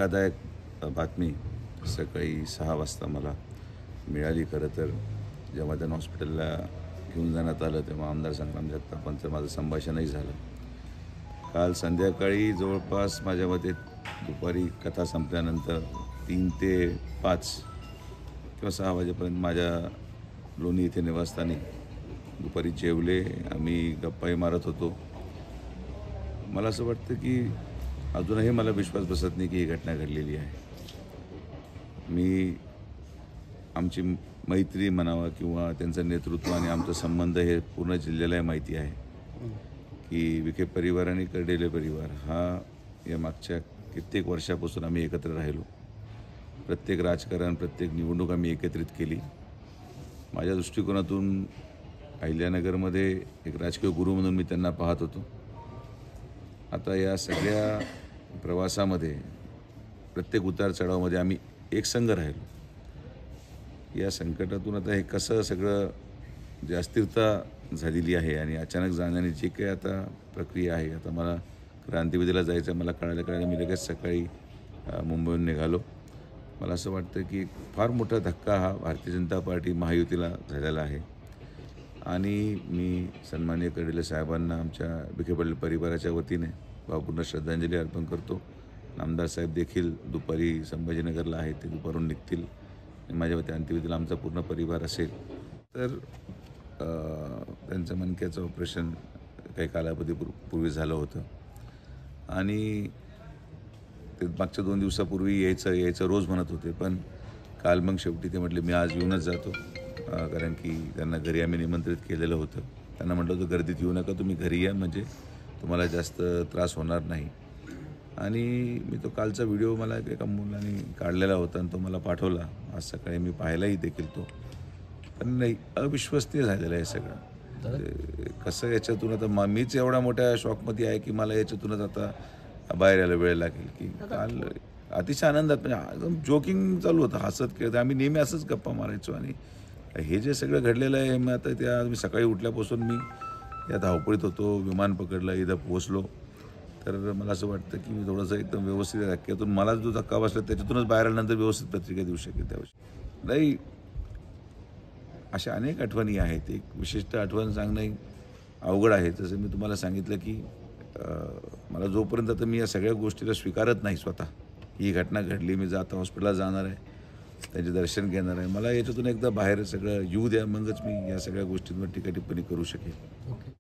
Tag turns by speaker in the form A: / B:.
A: धक्कादायक बातमी सकाळी 6 वाजता मला मिळाली. खरं तर जेव्हा त्यांना हॉस्पिटलला घेऊन जाण्यात आलं तेव्हा आमदार संग्राम जगतापांचं माझं संभाषणही झालं. काल संध्याकाळी जवळपास माझ्या मते दुपारी कथा संपल्यानंतर 3 ते 5 किंवा 6 वाजेपर्यंत माझ्या लोणी इथे निवासस्थानी दुपारी जेवले. आम्ही गप्पाही मारत होतो. मला असं वाटतं की अजूनही मला विश्वास बसत नाही की ही घटना घडलेली आहे. आमची मैत्री म्हणावा किंवा त्यांचं नेतृत्व आणि आमचा संबंध हे पूर्ण जिल्ह्याला माहिती आहे की विखे परिवार आणि कर्डिले परिवार हा या मागच्या कित्येक वर्षापासून आम्ही एकत्र राहिलो. प्रत्येक राजकारण, प्रत्येक निवडणूक आम्ही एकत्रित केली. माझ्या दृष्टिकोनातून अहिल्यानगरमध्ये एक राजकीय गुरु म्हणून मी त्यांना पाहत होतो. आता या सगळ्या प्रवासामध्ये प्रत्येक उतार चढावामध्ये आम्ही एक संघ राहिलो. या संकटातून आता हे कसं सगळं जे अस्थिरता झालेली आहे आणि अचानक जाण्याने जे काही आता प्रक्रिया आहे, आता मला क्रांतिवेदीला जायचं मला कळालं मी लगेच सकाळी मुंबईहून निघालो. मला असं वाटतं की फार मोठा धक्का हा भारतीय जनता पार्टी महायुतीला झालेला आहे आणि मी सन्माननीय कर्डिले साहेबांना आमच्या विखे पाटील परिवाराच्या वतीने भावपूर्ण श्रद्धांजली अर्पण करतो. आमदार साहेब देखील दुपारी संभाजीनगरला आहे, ते दुपारून निघतील. माझ्या वतीने अंत्यविधीला आमचा पूर्ण परिवार असेल. तर त्यांचं मणक्याचं ऑपरेशन काही कालावधीपूर्वी झालं होतं आणि ते मागच्या 2 दिवसापूर्वी यायचं रोज म्हणत होते. पण काल मग शेवटी ते म्हटले मी आज येऊनच जातो, कारण की त्यांना घरी आम्ही निमंत्रित केलेलं होतं. त्यांना म्हटलं होतं गर्दीत येऊ नका, तुम्ही घरी या म्हणजे तुम्हाला जास्त त्रास होणार नाही. आणि मी तो कालचा व्हिडिओ मला एका मुलाने काढलेला होता आणि तो मला पाठवला. आज सकाळी मी पाहिलाही देखील तो. पण नाही, अविश्वसनीय झालेलं आहे सगळं. कसं याच्यातून आता मीच एवढ्या मोठ्या शॉकमध्ये आहे की मला याच्यातूनच आता बाहेर यायला वेळ लागेल. की काल अतिशय आनंदात म्हणजे एकदम जोकिंग चालू होतं, हसत खेळत आम्ही नेहमी असंच गप्पा मारायचो. आणि हे जे सगळं घडलेलं आहे मग आता मी सकाळी उठल्यापासून मी या धावपळीत होतो. विमान पकडलं, इथं पोहोचलो. तर मला असं वाटतं की मी थोडंसं एकदम व्यवस्थित धक्क्यातून मला जो धक्का बसला त्याच्यातूनच बाहेर आल्यानंतर व्यवस्थित प्रतिक्रिया देऊ शकेल त्यावेळी. नाही, अशा अनेक आठवणी आहेत. एक विशिष्ट आठवण सांगणं अवघड आहे. जसं मी तुम्हाला सांगितलं की मला जोपर्यंत आता मी या सगळ्या गोष्टीला स्वीकारत नाही स्वतः, ही घटना घडली, मी आता हॉस्पिटलला जाणार आहे, त्यांचे दर्शन घेणार आहे, मला याच्यातून एकदा बाहेर सगळं येऊ द्या, मगच मी या सगळ्या गोष्टींवर टीका टिप्पणी करू शकेल.